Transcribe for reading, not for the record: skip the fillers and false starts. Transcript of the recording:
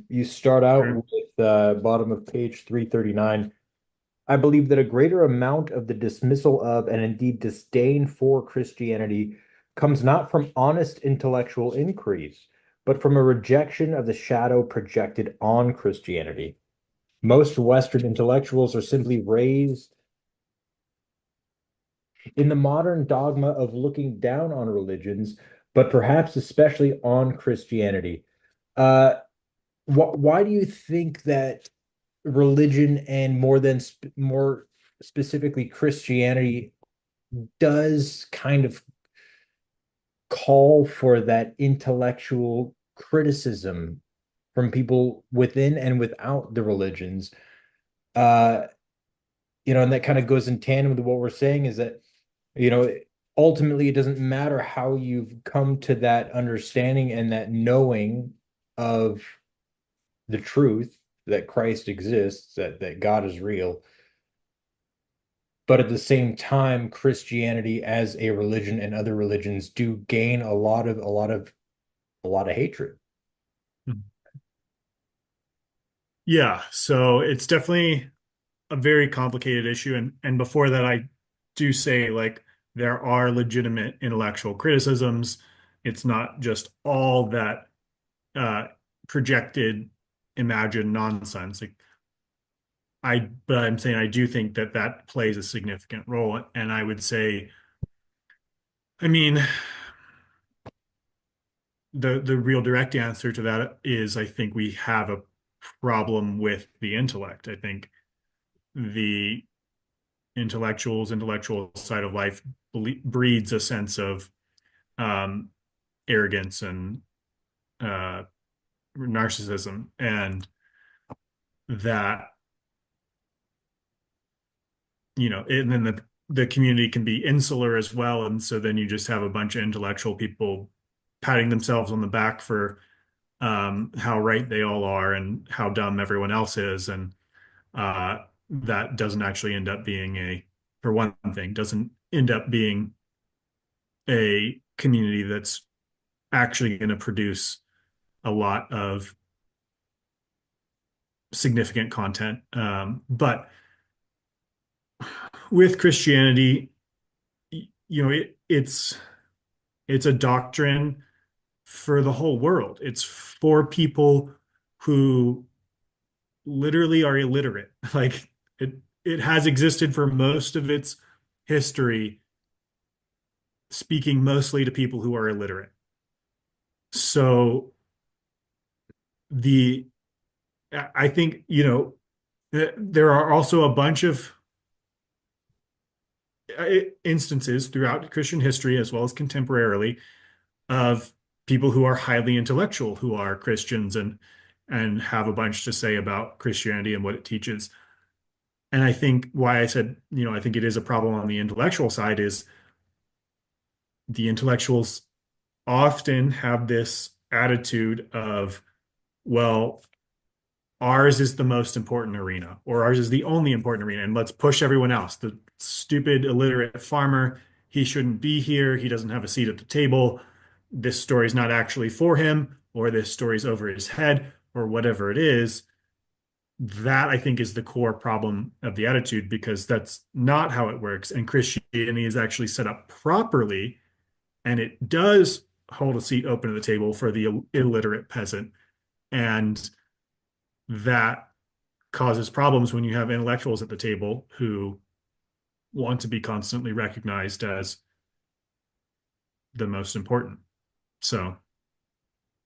You start out Sure. with bottom of page 339. I believe that a greater amount of the dismissal of and indeed disdain for Christianity comes not from honest intellectual inquiries, but from a rejection of the shadow projected on Christianity. Most Western intellectuals are simply raised in the modern dogma of looking down on religions, but perhaps especially on Christianity. Uh, why do you think that religion and more specifically Christianity does kind of call for that intellectual criticism from people within and without the religions? Uh, and that kind of goes in tandem with what we're saying is that, you know, ultimately it doesn't matter how you've come to that understanding and that knowing of the truth that Christ exists, that God is real. But at the same time, Christianity as a religion and other religions do gain a lot of hatred. Yeah, so it's definitely a very complicated issue. And before that, I do say like there are legitimate intellectual criticisms. It's not just all that uh projected, imagined nonsense. But I'm saying I do think that that plays a significant role. And I would say, I mean, the real direct answer to that is I think we have a problem with the intellect. I think the intellectual side of life breeds a sense of um, arrogance and uh, narcissism, and that and then the community can be insular as well, and so then you just have a bunch of intellectual people patting themselves on the back for how right they all are and how dumb everyone else is, and that doesn't actually end up being for one thing, doesn't end up being a community that's actually going to produce a lot of significant content. But with Christianity, it's a doctrine for the whole world. It's for people who literally are illiterate. Like it has existed for most of its history, speaking mostly to people who are illiterate. So the I think, there are also a bunch of instances throughout Christian history as well as contemporarily of people who are highly intellectual who are Christians and have a bunch to say about Christianity and what it teaches. And I think why I said, I think it is a problem on the intellectual side is the intellectuals often have this attitude of, well, ours is the most important arena, or ours is the only important arena, and let's push everyone else. The stupid, illiterate farmer, he shouldn't be here. He doesn't have a seat at the table. This story's not actually for him, or this story's over his head, or whatever it is. That I think is the core problem of the attitude because that's not how it works. And Christianity is actually set up properly, and it does hold a seat open at the table for the illiterate peasant. And that causes problems when you have intellectuals at the table who want to be constantly recognized as the most important. So